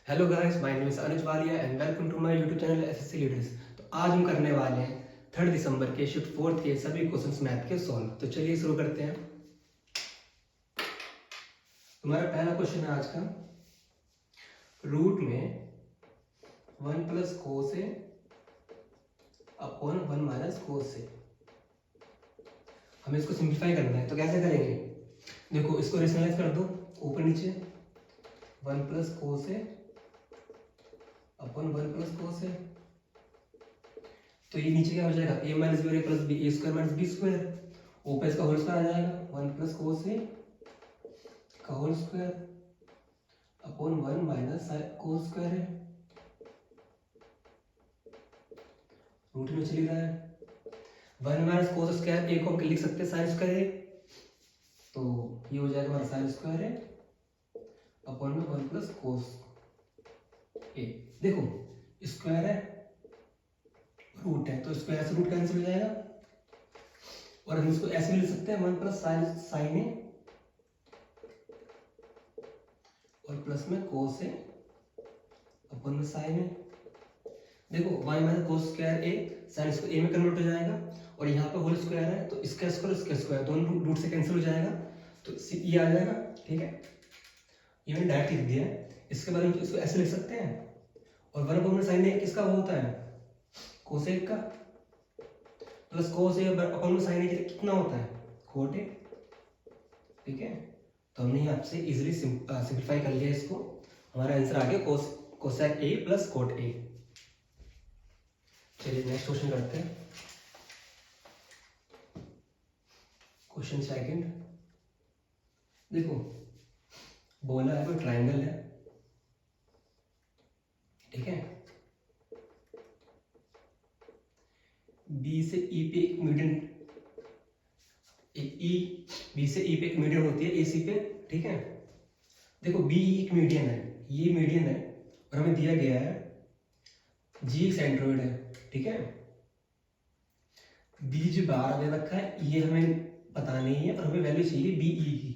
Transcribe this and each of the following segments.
Hello guys, my name is Anuj Walia and welcome to my YouTube channel SSC leaders. तो आज हम करने वाले हैं 3 दिसंबर के शिफ्ट 4 के सभी क्वेश्चंस मैथ के सॉल्व। तो चलिए शुरू करते हैं। तुम्हारा पहला क्वेश्चन है आज का, रूट में 1 प्लस कोस ए अपॉन 1 माइनस कोस ए। हमें इसको सिंप्लीफाई करना है, तो कैसे करेंगे? देखो, इसको रेशनलाइज कर दो, ऊपर नीचे 1 प्लस कोस ए अपॉन 1 प्लस कोस ए। तो ये नीचे क्या हो जाएगा, ए माइनस बी और ए प्लस बी, ए स्क्वायर माइनस बी स्क्वायर। ऊपर इसका होल स्क्वायर आ जाएगा 1 प्लस कोस ए का whole square upon 1 minus cos square है। रूट में चली रहा है 1 माइनस कोस स्क्वायर ए को हम लिख सकते हैं साइन स्क्वायर ए, तो ये हो जाएगा हमारा साइन स्क्वायर है अपॉन में 1 प्लस कोस ए। देखो, स्क्वायर है, रूट है, तो स्क्वायर से रूट कैंसिल हो जाएगा और हम इसको ऐसे भी लिख सकते हैं 1 प्लस साइन ए और प्लस में कोस ए अपन में साइन ए। देखो, y माइनस कोस स्क्वायर ए साइन इसको ए में कन्वर्ट हो जाएगा और यहाँ पे होल स्क्वायर है, तो इसका स्क्वायर दोनों रूट से कैंसिल हो जाएगा, तो ये आ जाएगा। ठीक है, ये मैंने डायरेक्ट लिख दिया है। इसके बाद हम इसको ऐसे लिख सकते हैं और 1 अपॉन में साइन ए किसका वो होता है, कोसेक का, प्लस कोस ए अपॉन में साइन ए कितना होता है, कोट ए। ठीक है, तो हमने यहाँ से इजीली सिंप्लीफाई कर लिया इसको। हमारा आंसर आ गया cosec A plus cot A. चलिए नेक्स्ट क्वेश्चन करते हैं। क्वेश्चन सेकंड, देखो बोला है कोई ट्रायंगल है, ठीक है, बी से ई पे एक मीडियन, बी से ई पे एक मीडियन होती है ए सी पे। ठीक है, देखो बी एक मीडियन है, ये मीडियन है और हमें दिया गया है जी सेंट्रोइड है। ठीक है, बी जो बाहर दे रखा है ये हमें पता नहीं है और हमें वैल्यू चाहिए बी ई की,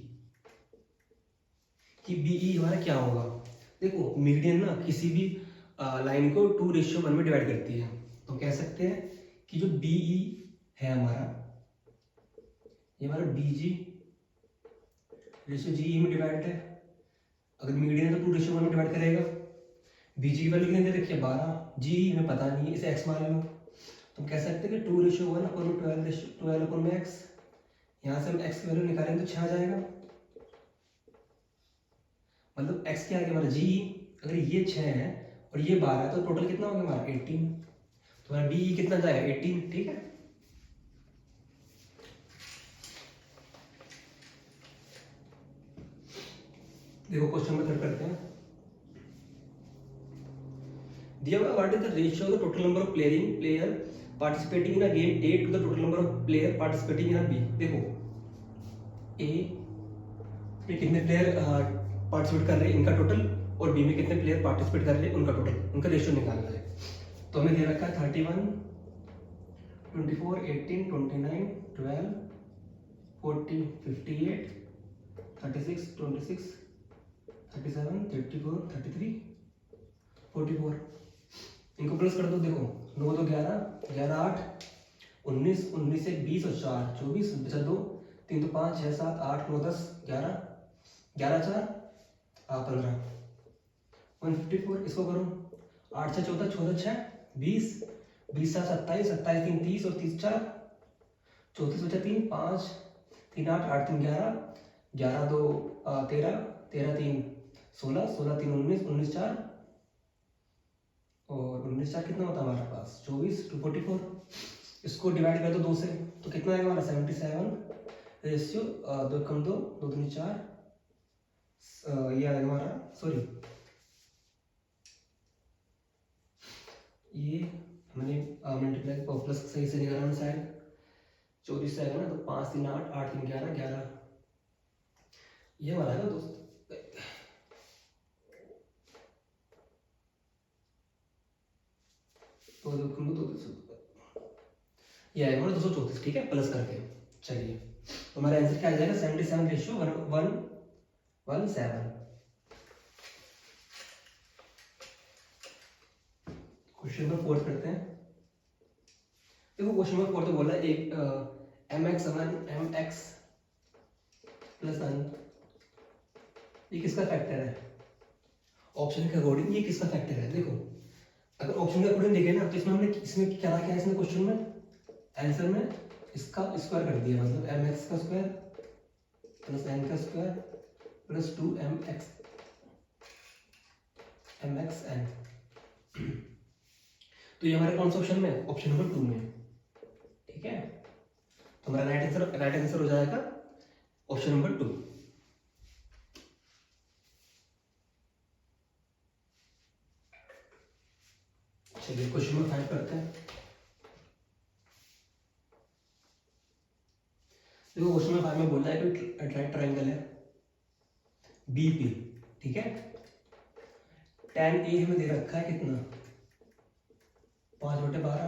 कि बी ई हमारा क्या होगा। देखो, मीडियन ना किसी भी लाइन को 2:1 में डिवाइड करती है, तो कह सकते हैं कि जो बी ई है हमारा, ये हमारा बी जी रेशियो जी ई में डिवाइड है। अगर मीडियन है तो 2:1 में डिवाइड करेगा। बी जी की वैल्यू कितनी दे रखी है 12, जी हमें पता नहीं है, इसे एक्स मान लो। तो हम कह सकते हैं कि 2:1 अपॉन 12 अपॉन में एक्स। यहाँ से हम एक्स की वैल्यू निकालेंगे तो 6 आ जाएगा, मतलब एक्स क्या आ गया हमारा जी। अगर ये 6 है और ये 12 है तो टोटल कितना हो गया हमारा 18, तो हमारा डी कितना जाएगा 18। ठीक है, देखो क्वेश्चन में थर्ड करते हैं। दिया हुआ what is the ratio of the total number of player participating in a game A to the total number of player participating in a B. देखो ए में कितने प्लेयर पार्टिसिपेट कर रहे हैं इनका टोटल, और बी में कितने प्लेयर पार्टिसिपेट कर रहे हैं उनका टोटल, उनका रेशियो निकालना है। तो हमें दे रखा है 31, 24, 18, 29, 12, 40, 58, 36, 26, 37, 34, 33, 44। इनको प्लस कर दो। देखो 9 2 11, 11 8, 19, 19 से 20 और 4 24, बचा 2, 3 तो 5 6 7 8 9 10 11, 11 4 15, 154। इसको करो 8 6 14, 14 6 20, 20 7 27, 27 3 30 और 30 4 34, बचा 3 5 3 8 8 3 11, 11 2 13, 13 3 16, 16 3 19, 19 4 और 19 4 कितना होता है हमारे पास 24, 244। इसको डिवाइड कर दो 2 से, तो कितना आएगा हमारा 77 रेशियो 2 कम 2 2 3 4, ये आएगा हमारा, सॉरी ये हमने मल्टीप्लाई प्लस सही से निकाला शायद, 24 से आएगा ना, तो 5 3 8 8 3 11 11, ये हमारा है ना दोस्त। तो ये आएगा हमारा 234। ठीक है, प्लस करके। चलिए, तो हमारा आंसर क्या आ जाएगा 77 रेशियो 1 1 7। क्वेश्चन नंबर 4 करते हैं। देखो क्वेश्चन नंबर 4 तो बोला एक mx प्लस 1 ये किसका फैक्टर है? ऑप्शन के अकॉर्डिंग ये किसका फैक्टर है? देखो अगर ऑप्शन के अकॉर्डिंग देखे ना तो इसमें हमने इसमें क्या रखा है, इसमें क्वेश्चन में आंसर में इसका स्क्वायर कर दिया, मतलब mx का स्क्वायर प्लस n का स्क्वायर प्लस 2mx n। तो ये हमारे कौन सा ऑप्शन में है? ऑप्शन नंबर 2 में। ठीक है, तो हमारा राइट आंसर हो जाएगा ऑप्शन नंबर 2। चलिए क्वेश्चन नंबर 5 करते हैं। देखो क्वेश्चन नंबर 5 में बोल रहा है कि राइट ट्रायंगल है बीपी। ठीक है, tan ए हमें दे रखा है कितना, 5/12।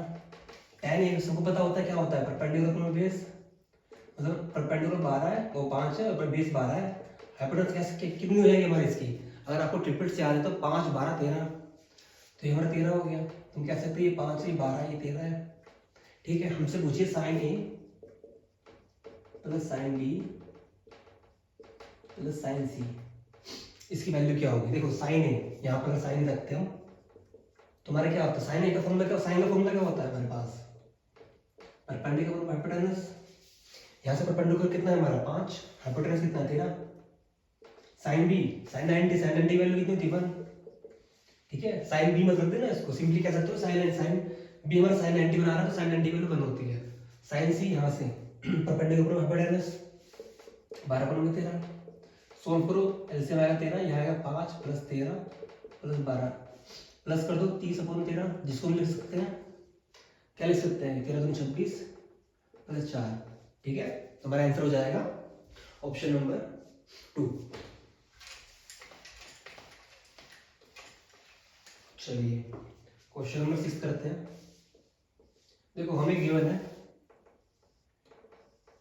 tan ए सबको पता होता है क्या होता है, परपेंडिकुलर बेस, मतलब परपेंडिकुलर 12 है और 5 है और बेस 12 है। हाइपोटेनस कैसे कितनी हो जाएगी हमारी इसकी? अगर आपको ट्रिपलेट से याद है तो 5 12 13, तो ये हमारा 13 हो गया। तुम कह सकते हो ये 5 ये 12 ये 13 है। ठीक है, हमसे पूछिए sine A plus sine B plus sine C, इसकी वैल्यू क्या होगी? देखो साइन ए, यहाँ पर साइन रखते हो तुम्हारा क्या होता है, साइन ए का फॉर्मूला क्या, साइन का फॉर्मूला क्या होता है हमारे पास, परपेंडिकुलर हाइपोटेनस। यहाँ से परपेंडिकुलर कितना है हमारा 5, हाइपोटेनस कितना है 13। साइन बी, साइन 90 वैल्यू कितनी थी 1। ठीक है, साइन बी मत रख देना, इसको सिंपली कह सकते हो साइन बी हमारा साइन 90 बना रहा है तो साइन 90 वैल्यू 1 होती है। साइन सी यहाँ से परपेंडिकुलर हाइपोटेनस 12 बन 13, सोल्व करो, एलसीएम आएगा 13, यहाँ आएगा 5 प्लस 13 प्लस 12, प्लस कर दो 30/13, जिसको हम लिख सकते हैं क्या लिख सकते हैं 13 दूनी 26 प्लस 4। ठीक है, तो हमारा आंसर हो जाएगा ऑप्शन नंबर 2। चलिए क्वेश्चन नंबर 6 करते हैं। देखो हमें गिवन है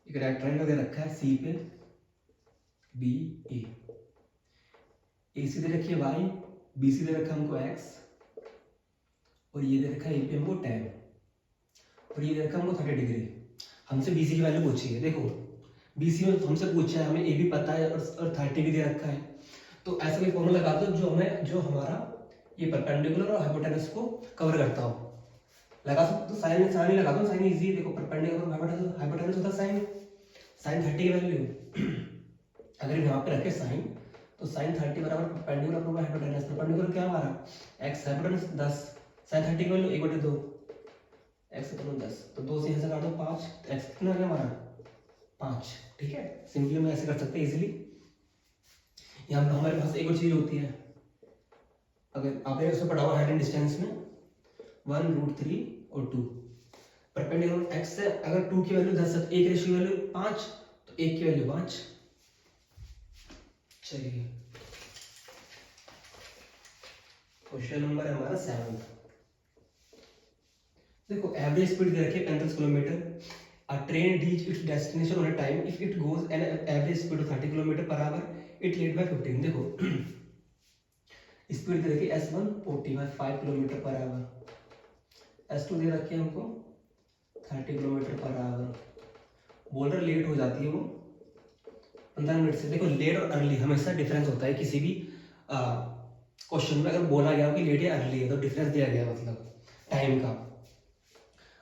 एक रेक्टेंगल दे रखा है सी पे बी ए सी दे रखी है वाई, बी सी दे रखा है हमको एक्स, और ये दे रखा है ए पे हमको tan, और ये दे रखा है हमको 30 डिग्री। हमसे बी सी की वैल्यू पूछी है। देखो बी सी में हमसे पूछा है, हमें ए भी पता है और 30 भी दे रखा है, तो ऐसा कोई फॉर्मूला लगा दो जो हमारा ये परपेंडिकुलर और हाइपोटेनस को कवर करता हो। लगा सकते तो साइन लगा दो, साइन इजी। देखो परपेंडिकुलर हाइपोटेनस होता है साइन 30 की वैल्यू अगर यहाँ पे रखे साइन, तो साइन 30 बराबर परपेंडिकुलर अपॉन हाइपोटेनस। परपेंडिकुलर क्या हमारा x, हाइपोटेनस 10, साइन 30 की वैल्यू 1/2 x अपॉन 10, तो 2 से यहाँ से काट दो 5, तो x कितना आ गया हमारा 5। ठीक है, सिंपली हम ऐसे कर सकते हैं इजीली। यहाँ पर हमारे पास एक और चीज होती है, अगर आपने उसको पढ़ा हुआ हाइट एंड डिस्टेंस में 1√3 और 2, परपेंडिकुलर x से अगर 2 की वैल्यू 10 है तो 1 रेशियो वैल्यू 5, तो 1 की वैल्यू 5। चलिए क्वेश्चन नंबर है हमारा 7। देखो एवरेज स्पीड दे रखी है 35 kilometre. A train reach its destination on a time if it goes an average speed of 30 kilometre per hour it late by 15। देखो स्पीड दे रखी है S1 45 kilometre per our, S2 दे रखी है हमको 30 किलोमीटर पर आवर। बोल रहा late हो जाती है वो 15 मिनट से। देखो लेट और अर्ली हमेशा डिफरेंस होता है किसी भी क्वेश्चन में। अगर बोला गया कि लेट या अर्ली है तो डिफरेंस दिया गया मतलब टाइम का।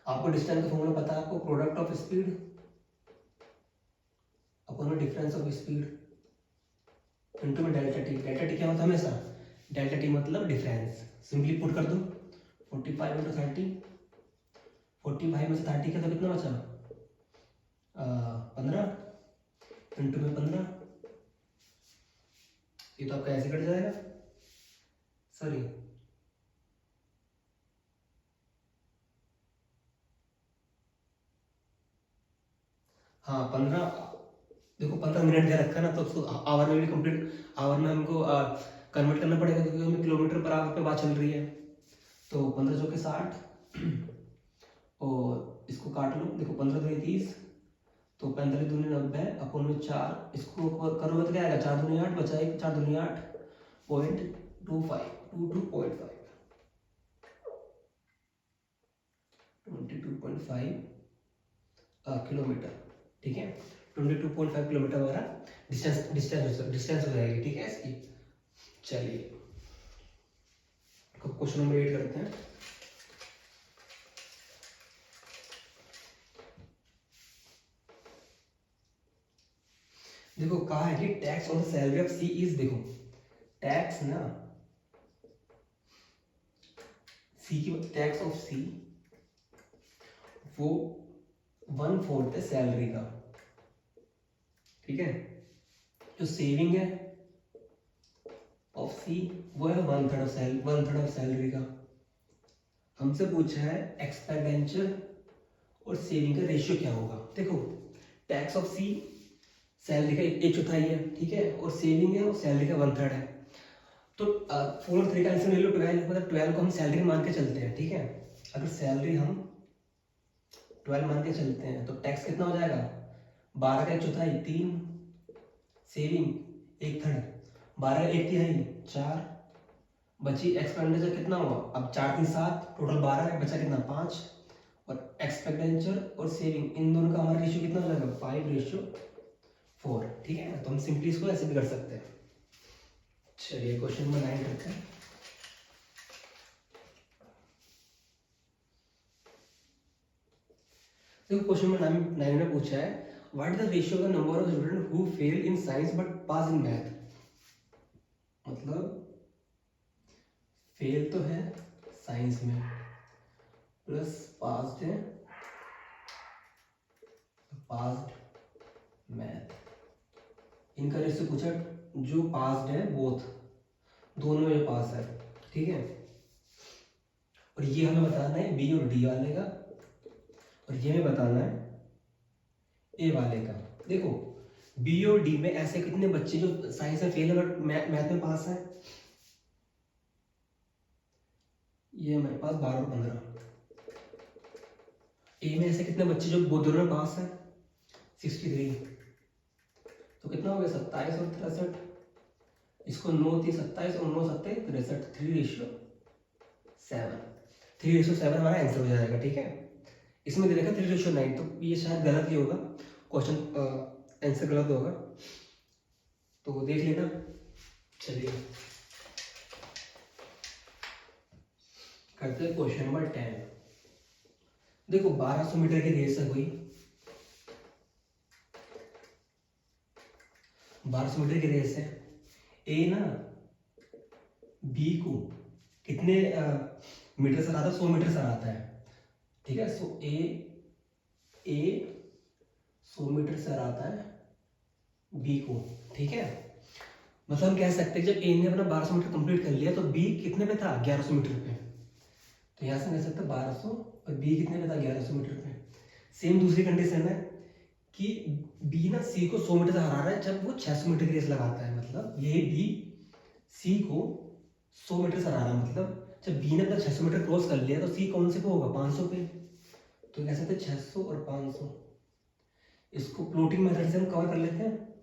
आपको डिस्टेंस का फॉर्मूला पता है, आपको product of speed upon difference of speed into में डेल्टा टी। डेल्टा टी क्या होता है हमेशा, डेल्टा टी मतलब डिफरेंस। सिंपली पुट कर दो 45 इंटू 30, 45 में से 30 का तो कितना बचा 15 इंटू में 15, ये तो आपका ऐसे कट जाएगा, सॉरी हाँ 15। देखो 15 मिनट दे रखा है ना, तो उसको आवर में भी कंप्लीट, आवर में हमको कन्वर्ट करना पड़ेगा क्योंकि हमें किलोमीटर पर आवर पे बात चल रही है। तो 15 जो के 60 और इसको काट लो। देखो 15 दूनी 30, तो 45 दूनी 90 अपोन में 4, इसको करोगे तो क्या आएगा 4 दूनी 8 बचा 1, 4 दूनी 8 0.25 22.5। 22.5 किलोमीटर, ठीक है। 22.5 किलोमीटर हमारा डिस्टेंस हो जाएगी, ठीक है इसकी। चलिए क्वेश्चन नंबर 8 करते हैं। देखो कहा है कि tax on the salary of C is, देखो टैक्स ना, सी की टैक्स ऑफ सी वो 1/4 है सैलरी का, ठीक है। जो सेविंग है ऑफ सी वो है 1/3 ऑफ सैलरी का। हमसे पूछा है एक्सपेंडिचर और सेविंग का रेशियो क्या होगा। देखो टैक्स ऑफ सी सैलरी का 1/4 है, ठीक है, और सेविंग है वो सैलरी का 1/3 है। तो 4/3 का आंसर ले लो 12, मतलब 12 को हम सैलरी मान के चलते हैं, ठीक है। अगर सैलरी हम 12 मान के चलते हैं तो टैक्स कितना हो जाएगा, 12 का 1/4 3, सेविंग 1/3, 12 का 1/3 4, बची एक्सपेंडिचर कितना हुआ, अब 4 3 7, टोटल 12 बचा कितना 5, और एक्सपेंडिचर और सेविंग इन दोनों का हमारा रेशियो कितना हो जाएगा 5:4, ठीक है। तो हम सिंपली इसको ऐसे भी कर सकते हैं। चलिए क्वेश्चन नंबर 9 करते हैं। देखो क्वेश्चन नंबर 9 में पूछा है what is the ratio of the number of student who fail in science but pass in math. मतलब फेल तो है साइंस में प्लस पास्ड है, पास्ड मैथ, इनका रेशियो पूछा, जो पास्ड है बोथ, दोनों में पास है, ठीक है। और ये हमें बताना है बी और डी वाले का, और ये हमें बताना है ए वाले का। देखो बी और डी में ऐसे कितने बच्चे जो साइंस में फेल है बट मैथ में पास है, ये हमारे पास 12 और 15। ए में ऐसे कितने बच्चे जो दोनों में पास है 63, तो कितना हो गया 27 और 63, इसको 9 3 27 और 9 7 63, 3:7, 3:7 हमारा आंसर हो जाएगा, ठीक है। इसमें दे रखा 3:9, तो ये शायद गलत ही होगा, क्वेश्चन आंसर गलत होगा, तो देख लेना। चलिए करते हैं क्वेश्चन नंबर 10। देखो 1200 मीटर की रेस है कोई, 1200 मीटर की रेस है, ए ना बी को कितने मीटर से आता है, 100 मीटर से आता है, ठीक है। सो ए 100 मीटर से आता है बी को, ठीक है। मतलब हम कह सकते हैं जब ए ने अपना 1200 मीटर कंप्लीट कर लिया तो बी कितने पे था 1100 मीटर पे, तो यहाँ से कह सकते हैं 1200 और बी कितने पे था 1100 मीटर पे। सेम दूसरी कंडीशन है कि बी ना सी को 100 मीटर से हरा रहा है जब वो 600 मीटर की रेस लगाता है, मतलब ये बी सी को 100 मीटर से हरा रहा है, मतलब जब बी ने अपना 600 मीटर क्रॉस कर लिया तो सी कौन से पे होगा 500 पे, तो कह सकते हैं 600 और 500। इसको फ्लोटिंग मेथड से हम कवर कर लेते हैं।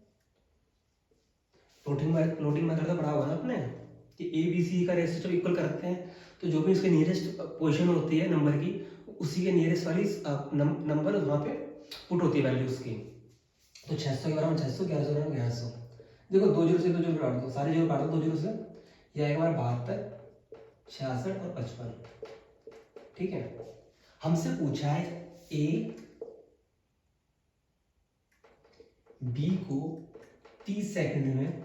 फ्लोटिंग मेथड का पढ़ा होगा ना आपने कि ए बी सी का रेशियो जब इक्वल करते हैं तो जो भी उसके नियरेस्ट पोजीशन होती है नंबर की, उसी के नियरेस्ट वाली नंबर वहाँ पे पुट होती है वैल्यू उसकी। तो 600 के बराबर 600, 1100 के बराबर 1100। देखो 2 जीरो से 2 जीरो काट दो, सारे जीरो काट दो 2 जीरो से, यह आएगा हमारा 72, 66 और 55, ठीक है। हमसे पूछा है ए बी को 30 सेकंड में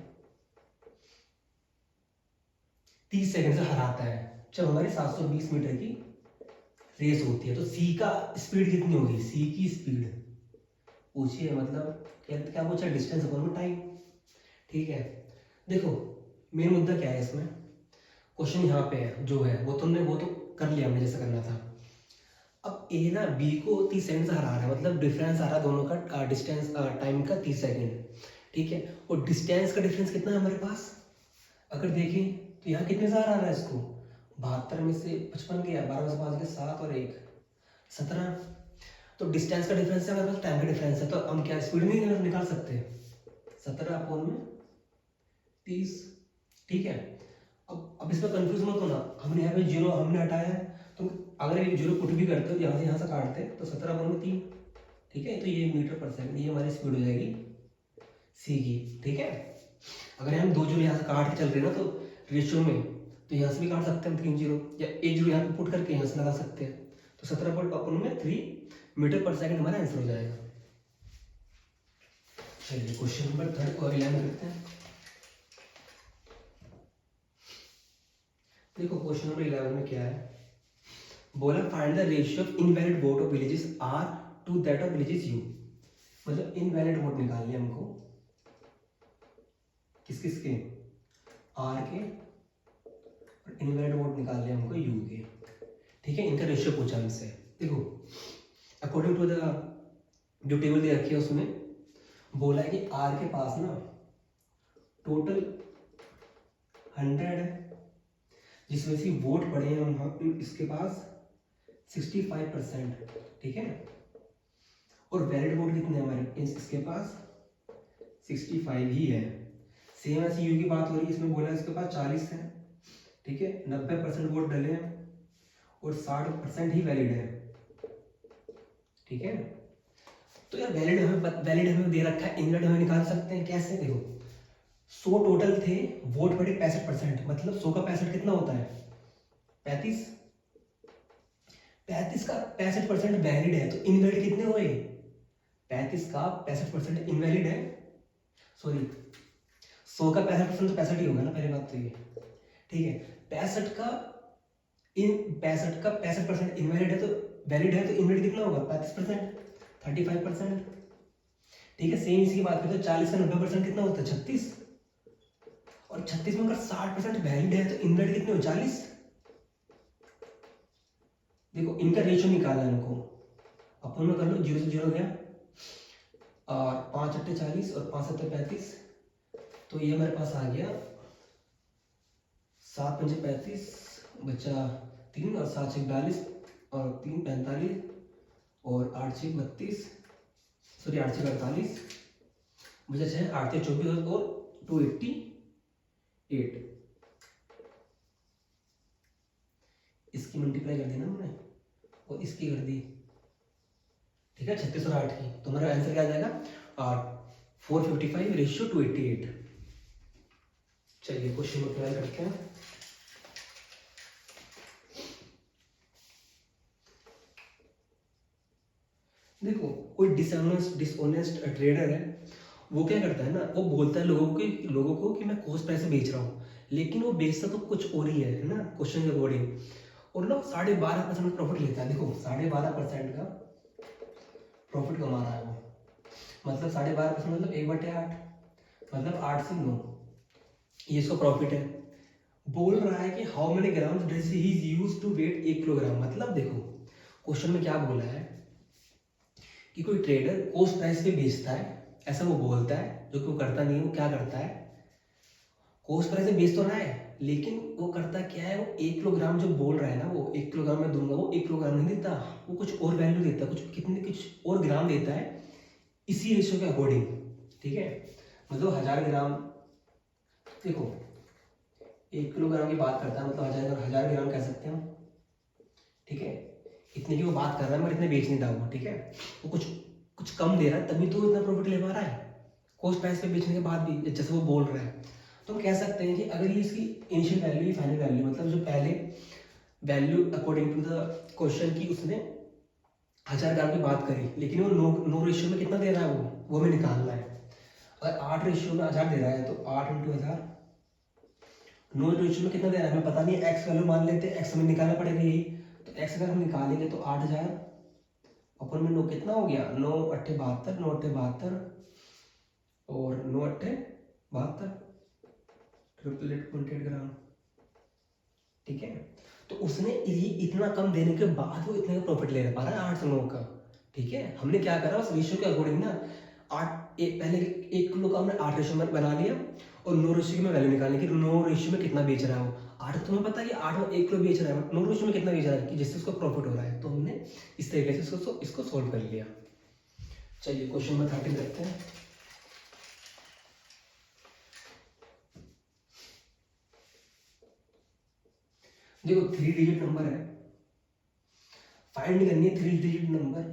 30 सेकंड से हराता है जब हमारी 720 मीटर की रेस होती है, तो सी का स्पीड कितनी होगी, सी की स्पीड पूछिए, मतलब क्या पूछा, डिस्टेंस अपॉन टाइम, ठीक है। देखो मेन मुद्दा क्या है इसमें, क्वेश्चन यहाँ पे है जो है वो तो कर लिया हमने जैसा करना था। अब ए ना बी को 30 सेकंड से हरा रहा है, मतलब डिफरेंस आ रहा है दोनों का डिस्टेंस टाइम का 30 सेकंड, ठीक है। और डिस्टेंस का डिफरेंस कितना है हमारे पास, अगर देखें तो यहाँ कितने से हरा रहा है इसको, 72 में से 55 गया, 12 में से 5 गया 7 और 1 17, तो डिस्टेंस का डिफरेंस है हमारे पास, टाइम का डिफरेंस है, तो हम क्या स्पीड नहीं निकाल सकते, 17/30, ठीक है। अब इसमें कंफ्यूज मत होना, हमने यहाँ पे जीरो हमने हटाया है तो अगर एक जीरो पुट भी करते हो यहाँ से काटते हैं तो 17/3, ठीक है। तो ये मीटर पर सेकंड, ये हमारी स्पीड हो जाएगी सी की, ठीक है। अगर हम 2 जीरो यहाँ से काट के चल रहे हैं ना तो रेशियो में, तो यहाँ से भी काट सकते हैं हम 3 जीरो, या 1 जीरो यहाँ पे पुट करके यहाँ से लगा सकते हैं। तो 17/3 मीटर पर सेकंड हमारा आंसर हो जाएगा। चलिए क्वेश्चन नंबर 3 को अगला करते हैं। देखो क्वेश्चन नंबर 11 में क्या है, बोला find the ratio of invalid vote of villages R to that of villages U. मतलब इनवैलिड वोट निकालने हमको, किस किस के, आर के, और इनवैलिड वोट निकालने हमको यू के, ठीक है। इनका रेशियो पूछा हमसे। देखो अकॉर्डिंग टू द जो टेबल दे रखी है उसमें बोला है कि आर के पास ना टोटल 100 है, जिसमें से वोट पड़े हैं इसके पास 65%, ठीक है। और वैलिड वोट कितने हमारे इसके पास 65 ही है। सेम ऐसी यू की बात हो रही है, इसमें बोला है इसके पास 40 है, ठीक है। 90% वोट डले हैं और 60% ही वैलिड है, ठीक है। तो यार वैलिड हमें दे रखा है, इनवैलिड हमें निकाल सकते हैं कैसे। देखो 100 टोटल थे, वोट पड़े 65%, मतलब 100 का 65 कितना होता है 35। 35 का 65% वैलिड है, तो इनवैलिड कितने हुए 35 का 65% इनवैलिड है, सॉरी 100 का 65% तो 65 ही होगा ना, पहली बात तो ये, ठीक है। 65 का 65% इनवैलिड है, तो वैलिड है, तो इनवैलिड कितना होगा 35%, 35%, ठीक है। सेम इसकी बात करते हैं 40 का 90% कितना होता है 36, और 36 में अगर 60% वैलिड है तो इनवैलिड कितने हो 40। देखो इनका रेशियो निकालना है हमको, अपन में कर लो 0 से 0 गया, और 5 अट्ठे 40 और 5 सत्ते 35, तो ये हमारे पास आ गया 7 पंजे 35, बचा 3, और 7 छः 42, और 3 45, और 8 छः 32, सॉरी 8 छः 48, बचा 6, 8 छः 24 और 288। इसकी मल्टीप्लाई कर देना हमने और इसकी कर दी, ठीक है, 36 और 8 की। तो हमारा आंसर क्या आ जाएगा 455 रेशियो 288। चलिए क्वेश्चन को ट्राई करते हैं। देखो कोई डिसऑनेस्ट ट्रेडर है, वो क्या करता है ना, वो बोलता है लोगों को कि मैं कॉस्ट प्राइस से बेच रहा हूँ, लेकिन वो बेचता तो कुछ और ही है ना, क्वेश्चन के अकॉर्डिंग, और ना 12.5% प्रॉफिट लेता है। देखो 12.5% का प्रॉफिट कमा रहा है वो, मतलब 12.5% मतलब 1/8, मतलब 8 से 9, ये इसका प्रॉफिट है। बोल रहा है कि how many gram dress he is used to weight 1 kilogram. मतलब देखो क्वेश्चन में क्या बोला है कि कोई ट्रेडर कॉस्ट प्राइस पे बेचता है, ऐसा वो बोलता है, जो कि वो करता नहीं है। वो क्या करता है, कॉस्ट प्राइस पे बेच तो रहा है, लेकिन वो करता क्या है, वो 1 किलोग्राम जो बोल रहा है ना, वो 1 किलोग्राम में दूंगा, वो 1 किलोग्राम नहीं देता, वो कुछ और वैल्यू देता है, कुछ और ग्राम देता है इसी रेशियो के अकॉर्डिंग, ठीक है। मतलब 1000 ग्राम, देखो 1 किलोग्राम की बात करता है, मतलब 1000 ग्राम कह सकते हैं हम, ठीक है। इतने की वो बात कर रहा है मगर इतने बेच नहीं रहा वो, ठीक है। वो कुछ कम दे रहा है तभी तो इतना प्रॉफिट ले पा रहा है, कॉस्ट प्राइस पे बेचने के बाद भी, जैसे वो बोल रहा है। तो हम कह सकते हैं कि अगर ये इसकी इनिशियल वैल्यू, फाइनल वैल्यू, मतलब जो पहले value according to the question की उसने 1000 ग्राम की बात करी, लेकिन वो नो रेशियो में कितना दे रहा है वो हमें निकालना है। अगर 8 रेशियो में 1000 दे रहा है तो 8 × 1000, 9 रेशियो में कितना दे रहा है हमें पता नहीं है, एक्स वैल्यू मान लेते हैं, एक्स हमें निकालना पड़ेगा यही, तो एक्स अगर हम निकालेंगे तो 8000 अपन में 9 कितना हो गया, 9 अट्ठे 72, 9 अट्ठे 72, और 9 अट्ठे 72, 888.8 ग्राम, ठीक है। तो उसने ये इतना कम देने के बाद वो इतने का प्रॉफिट ले पा रहा है 8 से 9 का, ठीक है। हमने क्या करा उस रेशियो के अकॉर्डिंग ना, पहले 1 किलो का हमने 8 रेशियो में बना लिया, और 9 रेशियो में वैल्यू निकालने की 9 रेशियो में कितना बेच रहा है वो। 8 तुम्हें पता है कि 8 में 1 किलो बेच रहा है, 9 रेशियो में कितना बेच रहा है कि जिससे उसको प्रॉफिट हो रहा है। तो हमने इस तरीके से इसको सोल्व कर लिया। चलिए क्वेश्चन नंबर 13 देखते हैं। देखो 3 डिजिट नंबर है, फाइंड करनी है 3 डिजिट नंबर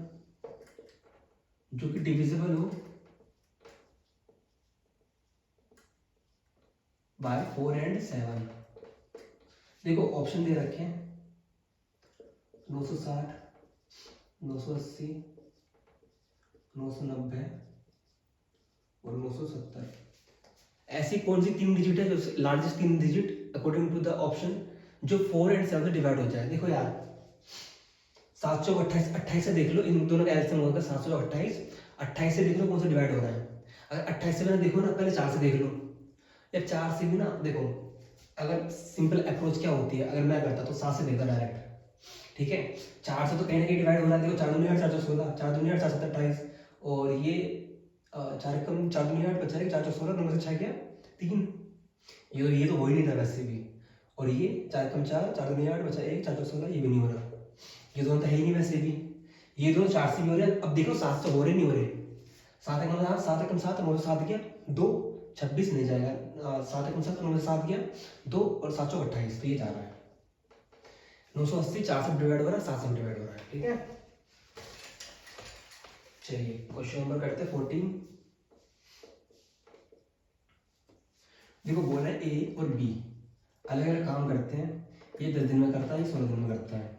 जो कि डिविजिबल हो बाय 4 एंड 7। देखो ऑप्शन दे रखे हैं 960, 980, 990 और 970। ऐसी कौन सी 3 डिजिट है जो largest 3 digit according to the option जो 4 एंड 7 से डिवाइड हो जाए। देखो यार 728 28 से देख लो, इन दोनों का एलसीएम होगा 728, 28 से देख लो कौन सा डिवाइड हो रहा है। अगर 28 से बिना देखो ना, पहले 4 से देख लो, या 4 से भी ना देखो। अगर सिंपल अप्रोच क्या होती है, अगर मैं करता तो 7 से देखता डायरेक्ट, ठीक है। 4 से तो कहीं ना कहीं डिवाइड हो रहा है। देखो 4 दूनी 8, 4 चौक 16, 4 दूनी 8, 4 7 28 और ये 4 कम 4 दूनी 8 बचा है, 4 चौक 16, 9 से 6 गया 3। ये तो हो ही नहीं था वैसे भी। और ये 4 कम 4, 4 दूनी 8 बचा 1, 4 चौक 16, ये भी नहीं हो रहा। ये दोनों तो है ही नहीं वैसे भी। ये दोनों 4 से भी हो रहे हैं। अब देखो 7 से हो रहे नहीं हो रहे। 7 कम 7, 7 कम 7, 9 से 7 गया 2, 26 नहीं जाएगा। 7 कम 7, 9 से 7 गया 2 और 7 चौक 28, तो ये जा रहा है 980। 4 से डिवाइड हो रहा है, 7 से डिवाइड हो रहा है, ठीक है। चलिए क्वेश्चन नंबर करते हैं 14। देखो बोला है ए और बी अलग अलग काम करते हैं। ये 10 दिन में करता है, ये 16 दिन में करता है।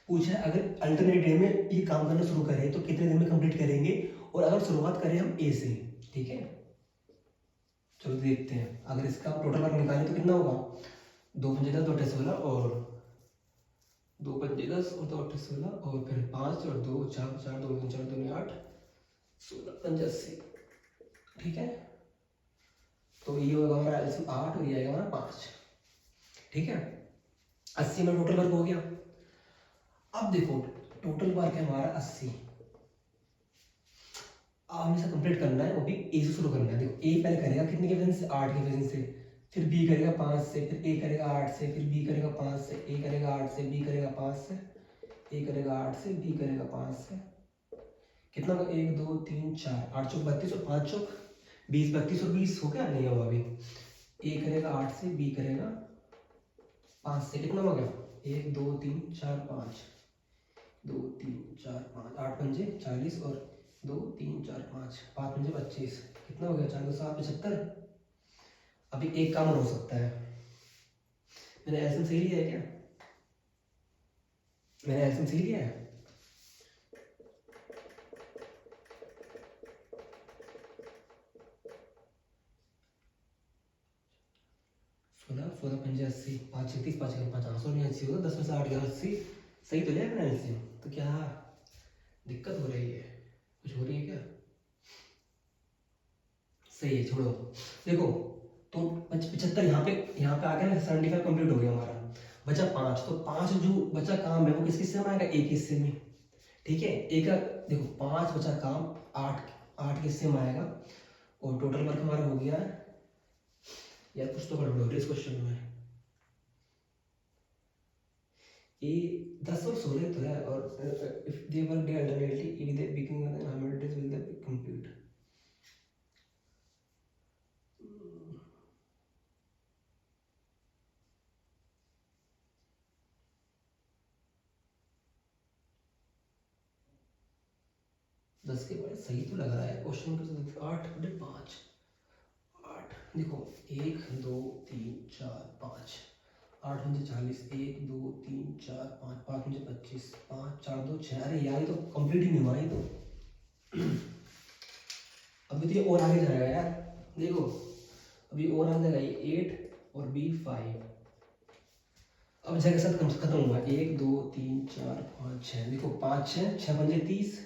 पूछा है अगर अल्टरनेट डे में ये काम करना शुरू करें तो कितने दिन में कंप्लीट करेंगे, और अगर शुरुआत करें हम ए से, ठीक है। चलो देखते हैं। अगर इसका टोटल वर्क निकालें तो कितना होगा, 2 पंजे 10, 2 अट्ठे 16 और 2 पंजे 10 और 2 अट्ठे 16 और फिर 5 और 2 4 4 2 4 2 8 16 पंजे 80, ठीक है। तो ये होगा हमारा एलसीएम 8 और ये आएगा हमारा 5, ठीक है। 80 में टोटल वर्क हो गया। अब देखो टोटल वर्क है हमारा 80। अब हमें इसे कंप्लीट करना है, वो भी ए से शुरू करना है। देखो ए पहले करेगा कितने के वजन से, 8 के वजन से, फिर बी करेगा 5 से, फिर ए करेगा 8 से, फिर बी करेगा 5 से, ए करेगा 8 से, बी करेगा 5 से, ए करेगा 8 से, बी करेगा 5 से। कितना होगा 1 2 3 4, 8 चौक 32 और 5 चौक 20, 32 और 20 हो गया, नहीं हुआ अभी। ए करेगा 8 से, बी करेगा 5 से, कितना हो गया 1 2 3 4 5, 2 3 4 5, 8 पंजे 40 और 2 3 4 5, 5 पंजे 25, कितना हो गया 4 2 7 75। अभी एक काम और हो सकता है। मैंने एलसीएम सही लिया है क्या, मैंने एलसीएम सही लिया है। सोलह पंजे 80, 5 36, 5 5 80 होगा, 10 में से 8 गया 80। सही तो लिया मैंने एलसीएम। तो क्या दिक्कत हो रही है, कुछ हो रही है क्या। सही है, छोड़ो। देखो तो 75 यहाँ पे आ गया ना, 75 कंप्लीट हो गया हमारा। बचा 5, तो 5 जो बचा काम है वो किस हिस्से में आएगा, एक हिस्से में, ठीक है। एक देखो 5 बचा काम, 8 के हिस्से में आएगा। और टोटल वर्क हमारा हो गया है यार, कुछ तो गड़बड़ हो रही है इस क्वेश्चन में। ये 10 और 16 तो है, और if they work day alternately if they beginning and how days will they complete. 10 के बाद सही तो लग रहा है क्वेश्चन का। 8 बटे 5, 8 देखो 1 2 3 4 5, 8 पंजे 40, 1 2 3 4 5, 5 पंजे 25, 5 4 2 6। अरे यार ये तो कंप्लीट ही नहीं हुआ, ये तो अभी तो ये और आगे जाएगा यार। देखो अभी और आगे जाएगा, ये 8 और बी 5। अब जगह साथ खत्म हुआ, 1 2 3 4 5 6। देखो 5 6 पंजे 30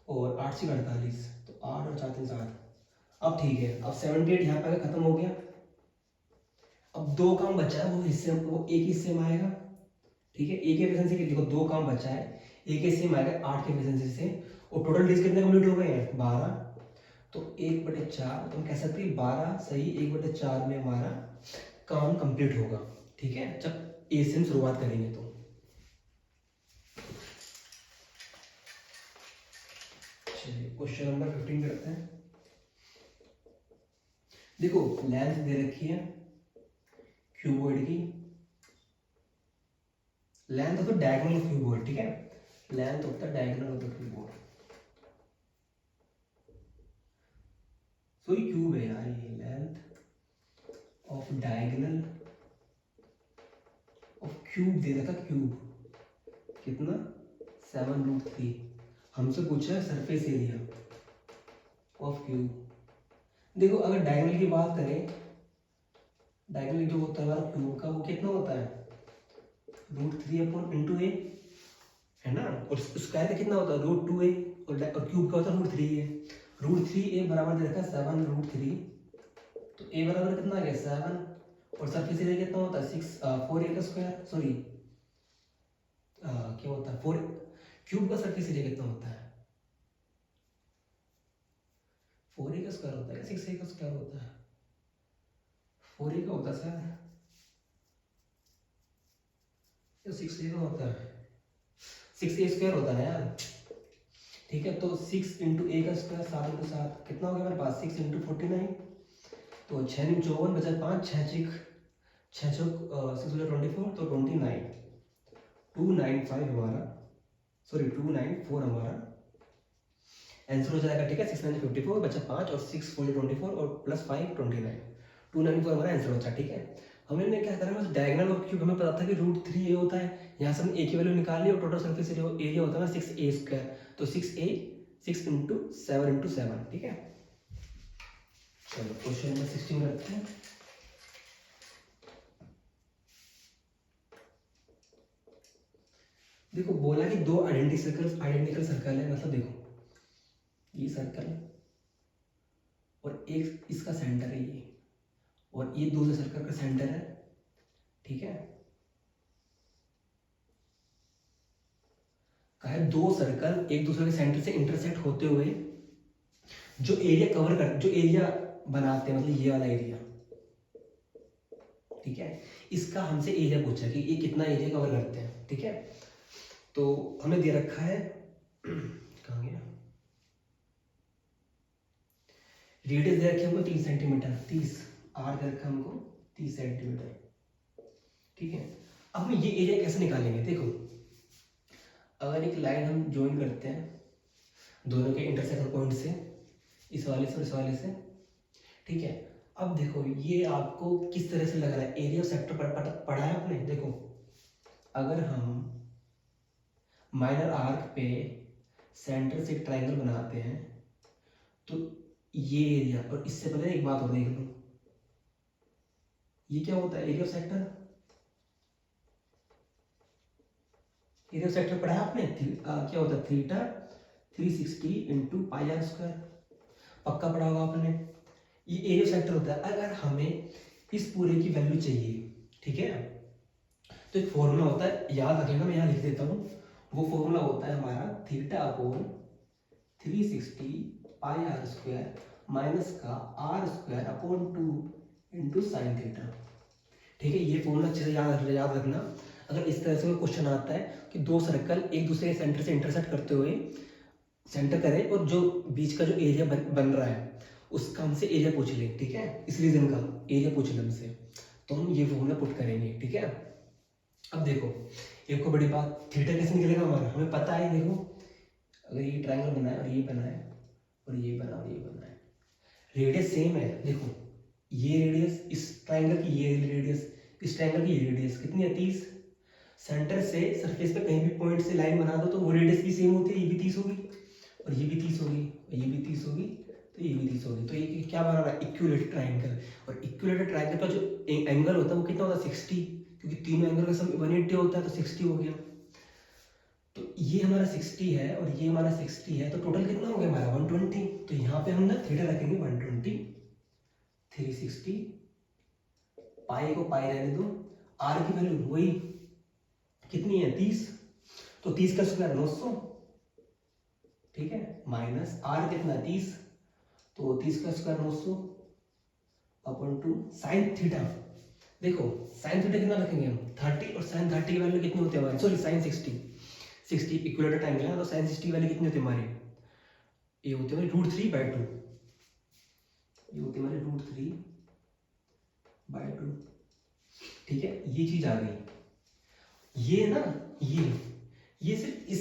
और 8 से 48, तो 8 और 4 3 7। अब ठीक है, अब 78 यहाँ पे खत्म हो गया। अब 2 काम बचा है, वो हिस्से वो एक हिस्से में आएगा, ठीक है। एक एफिशिएंसी के देखो 2 काम बचा है, एक हिस्से में आएगा 8 के एफिशिएंसी से। और टोटल डेज कितने कंप्लीट हो गए हैं 12, तो 1/4 तुम कह सकते हैं 12 सही, 1/4 में हमारा काम कंप्लीट होगा, ठीक है, जब ए से हम शुरुआत करेंगे तो। चलिए क्वेश्चन नंबर 15 करते हैं। देखो लेंथ दे रखी है क्यूबॉइड की, length of the diagonal of cuboid, ठीक है। लेंथ होता है diagonal of the cube, sorry cube है यार, ये length of diagonal of cube दे रखा, क्यूब कितना 7√3। हमसे पूछा है सरफेस एरिया ऑफ क्यूब। देखो अगर डायगोनल की बात करें, डायगोनल जो होता है हमारा क्यूब का वो कितना होता है √3/(a) है ना, और स्क्वायर का कितना होता है √2a, और क्यूब का होता है √3a। √3a बराबर दे रखा है 7√3, तो a बराबर कितना आ गया 7, और सरफेस एरिया कितना होता है 4a का स्क्वायर, सॉरी क्या होता है 4, क्यूब का सरफेस एरिया कितना होता है 4a का स्क्वायर होता है, 6a का स्क्वायर होता है, 4a का होता है सर, 6a का होता है, 6a स्क्वायर होता है यार, ठीक है। तो 6 इंटू a का स्क्वायर 7 इंटू 7 कितना हो गया हमारे पास 6 इंटू 49, तो 6 इंटू 54 बचा 5, 6 चौक 6 तो 29, 295 हमारा, सॉरी 294 हमारा आंसर हो जाएगा, ठीक है। 6 9 54 बचा 5 और 6 4 24 और प्लस 5 29, 294 हमारा आंसर बचा, ठीक है। हमने क्या करा, बस डायगोनल ऑफ क्यूब हमें पता था कि √3a होता है, यहाँ से हमने a की वैल्यू निकाल ली, और टोटल सरफेस एरिया होता है ना 6a स्क्वायर, तो 6a 6 इंटू 7 इंटू 7, ठीक है। चलो क्वेश्चन नंबर 16 करते हैं। देखो बोला कि दो आइडेंटिकल सर्कल है, मतलब देखो ये सर्कल और एक इसका सेंटर है ये, और ये दूसरे सर्कल का सेंटर है, ठीक है। कहा दो सर्कल एक दूसरे के सेंटर से इंटरसेक्ट होते हुए जो एरिया कवर कर, जो एरिया बनाते हैं, मतलब ये वाला एरिया, ठीक है, इसका हमसे एरिया पूछा कि ये कितना एरिया कवर करते हैं, ठीक है। तो हमें दे रखा है कहाँ गया, रेडियस दे रखी है हमको 30 सेंटीमीटर, 30 आर दे रखा है हमको 30 सेंटीमीटर, ठीक है। अब हम ये एरिया कैसे निकालेंगे, देखो अगर एक लाइन हम ज्वाइन करते हैं दोनों के इंटरसेक्शन पॉइंट से, इस वाले से और इस वाले से, ठीक है। अब देखो ये आपको किस तरह से लग रहा है, एरिया ऑफ सेक्टर पढ़ा है आपने। देखो अगर हम माइनर आर्क पे सेंटर से एक ट्रायंगल बनाते हैं, तो ये एरिया, और इससे पहले एक बात और देख लो, ये क्या होता है area of sector, area of sector पढ़ा है आपने, क्या होता है theta 360 into pi R square, पक्का पढ़ा होगा आपने। ये एरिया ऑफ सेक्टर होता है। अगर हमें इस पूरे की वैल्यू चाहिए, ठीक है, तो एक फॉर्मूला होता है, याद रखिएगा, मैं यहाँ लिख देता हूँ। वो फॉर्मूला होता है हमारा theta upon 360 pi R square minus का R square upon 2 into sine theta, ठीक है। ये फॉर्मूला अच्छे से याद रखना। अगर इस तरह से कोई क्वेश्चन आता है कि दो सर्कल एक दूसरे के सेंटर से इंटरसेक्ट करते हुए सेंटर करें, और जो बीच का जो एरिया बन रहा है उसका हमसे एरिया पूछ ले, ठीक है, इस रीजन का एरिया पूछ ले हमसे, तो हम ये फॉर्मूला पुट करेंगे, ठीक है। अब देखो एक को बड़ी बात, थीटा कैसे निकलेगा हमारा, हमें पता है। देखो अगर ये ट्रायंगल बना है और ये बना है और ये बना और ये बना है, रेडियस सेम है। देखो ये रेडियस इस ट्रायंगल की, ये रेडियस इस ट्रायंगल की, ये रेडियस कितनी है 30। सेंटर से सरफेस पे कहीं भी पॉइंट से लाइन बना दो तो वो रेडियस भी सेम होती है, ये भी 30 होगी और ये भी 30 होगी और ये भी 30 होगी, तो ये भी 30 होगी। तो ये क्या बना रहा है इक्विलेटरल ट्रायंगल, और इक्विलेटरल ट्रायंगल का जो एंगल होता है वो कितना होता है 60, क्योंकि तीनों एंगल का सम 180 होता है, तो 60 हो गया। तो ये हमारा 60 है और ये हमारा 60 है, तो टोटल कितना हो गया हमारा 120। तो यहाँ पे हम ना थीटा रखेंगे 120, 360, पाई को पाई रहने दो, आर की वैल्यू वही कितनी है 30, तो 30 का स्क्वायर 900, ठीक है, माइनस आर कितना 30, तो 30 का स्क्वायर 900 अपॉन 2 साइन थीटा। देखो साइन थीटा कितना रखेंगे हम 30, और साइन 30 की वैल्यू कितनी होती है हमारी, सॉरी साइन 60 इक्विलेटरल ट्रायंगल है, तो साइन 60 की वैल्यू कितनी होती है हमारी, ये होती है हमारी √3/2, ये होती है हमारी √3/2, ठीक है। ये चीज आ गई, ये ना ये सिर्फ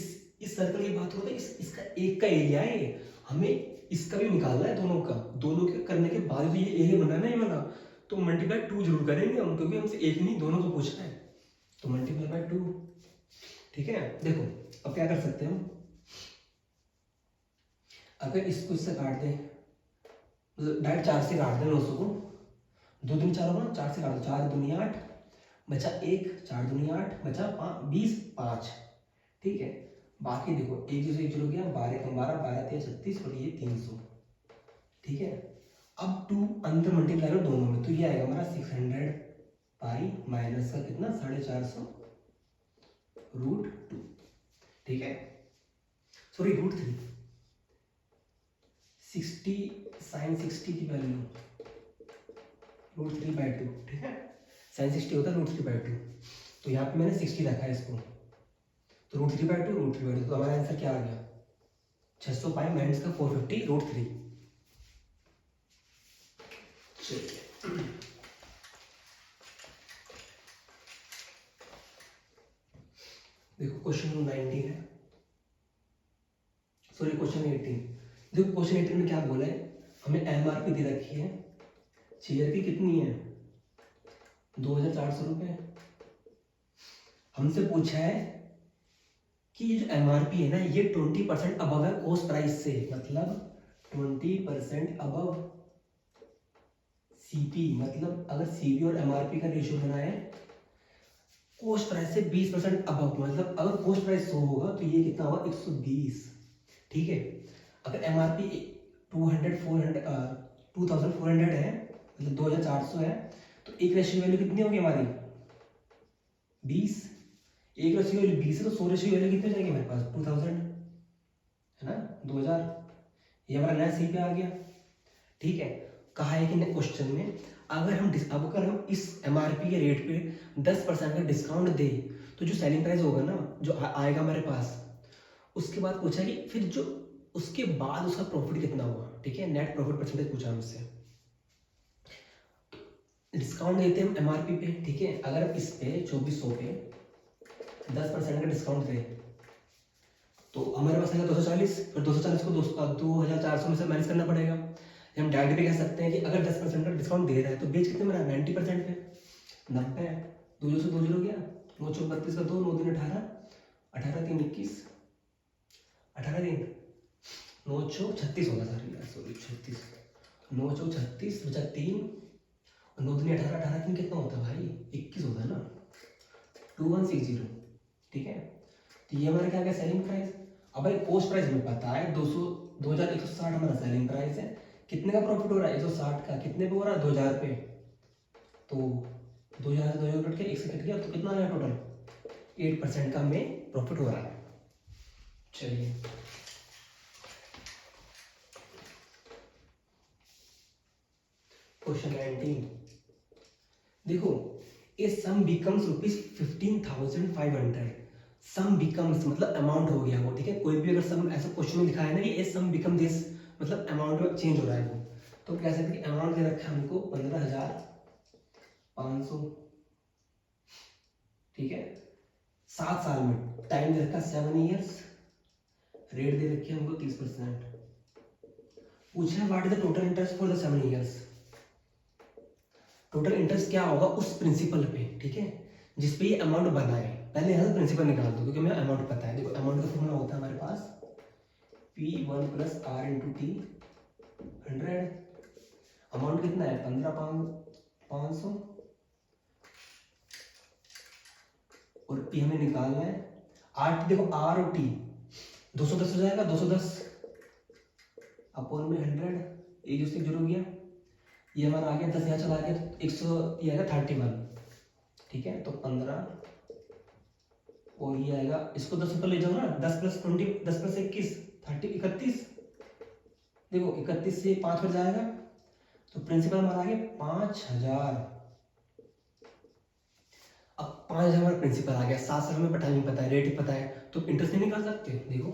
इस सर्कल की बात हो रही है, इसका एक का एरिया है ये, हमें इसका भी निकालना है, दोनों के करने के बाद भी ये एरिया बना ना ये वाला, तो मल्टीप्लाई 2 जरूर करेंगे हम, क्योंकि हमसे एक नहीं दोनों को पूछना है, तो मल्टीप्लाई बाय 2। ठीक है, देखो अब क्या कर सकते हैं हम, अगर इसको इससे काट दें, मतलब डायरेक्ट 4 से काट दें 900 को, 2 दूनी 4 होगा ना, 4 से काट दो, 4 दूनी 8 बचा 1, 4 दूनी 8 बचा 20 5। ठीक है, बाकी देखो 1 जीरो 1 जीरो गया, 12 कम 12 12 3 36 और ये 300। ठीक है, अब 2 अंदर मल्टीप्लाई करो दोनों में, तो ये आएगा हमारा 600 पाई माइनस का कितना 450 √2। ठीक है, सॉरी √3, 60 साइन 60 की वैल्यू √3/2। ठीक है, साइन 60 होता है √3/2, तो यहाँ पे मैंने 60 रखा है इसको, तो √3/2 तो हमारा आंसर क्या आ गया 600 पाई माइनस का 450 √3। चलिए देखो क्वेश्चन 19 है, सॉरी क्वेश्चन 18। देखो क्वेश्चन 18 में क्या बोला है, हमें एमआरपी दे रखी है, चेयर की कितनी है 2400 रुपये। हमसे पूछा है कि ये जो एमआरपी है ना ये 20% अबव है कॉस्ट प्राइस से, मतलब 20% अबव सीपी, मतलब अगर सीपी और एमआरपी का रेशियो बनाए कॉस्ट प्राइस से 20% अबव, मतलब अगर कॉस्ट प्राइस 100 होगा तो ये कितना होगा 120। ठीक है, अगर एमआरपी 2400 है, मतलब 2400 है, तो एक रेशियो वैल्यू कितनी होगी हमारी 20, एक रेशियो वैल्यू 20 है, तो 100 रेशियो वैल्यू कितनी जाएगी हमारे पास 2000 है ना, 2000, ये हमारा नया सी पे आ गया। ठीक है, कहा है कि क्वेश्चन में अगर हम इस एमआरपी के रेट पे 10% का डिस्काउंट दे तो जो सेलिंग प्राइस होगा ना जो आएगा हमारे पास, उसके बाद पूछा कि फिर जो उसके बाद उसका प्रॉफिट कितना हुआ। ठीक है, नेट प्रॉफिट परसेंटेज पूछा हमसे, डिस्काउंट देते हैं एमआरपी पे। ठीक है, अगर इस पे 2400 पे 10% का डिस्काउंट दे तो हमारे पास आएगा 240, फिर 240 को 2400 में से माइनस करना पड़ेगा। हम डायरेक्ट भी कह सकते हैं कि अगर 10% का डिस्काउंट दे रहा है तो बेच कितने में रहा 90% पे, 90, 2 जीरो से 2 जीरो गया, 9 चौक 32 का 2, 9 दिन 18, 18 3 21, 18 दिन 9 चौक 36 होगा सॉरी 36, 9 चौक 36 बचा 3 और 9 दिन 18, 18 दिन कितना होता है भाई 21 होता है ना, 2160। ठीक है, तो ये हमारा क्या क्या सेलिंग प्राइस। अब भाई कॉस्ट प्राइस हमें पता है 2160 हमारा सेलिंग प्राइस है, कितने का प्रॉफिट हो रहा है 160 का, कितने पे हो रहा है 2000 पे, तो 2000 से 2000 कट के 1 से कट गया, तो कितना आया टोटल 8% का हमें प्रॉफिट हो रहा है। चलिए क्वेश्चन 19 देखो, ए सम बिकम्स ₹15,500, सम बिकम्स मतलब अमाउंट हो गया वो। ठीक है, कोई भी अगर सम ऐसा क्वेश्चन में लिखा है ना कि ए सम बिकम दिस, मतलब अमाउंट चेंज हो रहा है वो, तो कह सकते हैं अमाउंट दे रखा है हमको 15,500। ठीक है, 7 साल में, टाइम दे रखा 7 ईयर्स, रेट दे रखी है हमको 30%। पूछा है what is the total interest for the 7 years, total interest क्या होगा उस प्रिंसिपल पे। ठीक है, जिस पे ये अमाउंट बना है, पहले यहाँ से प्रिंसिपल निकाल दो क्योंकि हमें अमाउंट पता है। देखो अमाउंट का फॉर्मूला होता है हमारे पास P1 + R × T 100, अमाउंट कितना है 15,500 और P हमें निकालना है 8। देखो R और T 210 हो जाएगा, 210 अपॉन में 100, एक उससे जुड़ गया, ये हमारा आ गया 10 यहाँ चला गया तो 100, ये आएगा 31। ठीक है, तो 15 और ये आएगा, इसको 10 ऊपर ले जाओ ना, 10 + 20, 10 + 21 31। देखो 31 से 5 पर जाएगा तो प्रिंसिपल हमारा आ गया 5000। अब 5000 हमारा प्रिंसिपल आ गया, 7 साल में टाइम पता है, रेट पता है, तो इंटरेस्ट नहीं निकाल सकते। देखो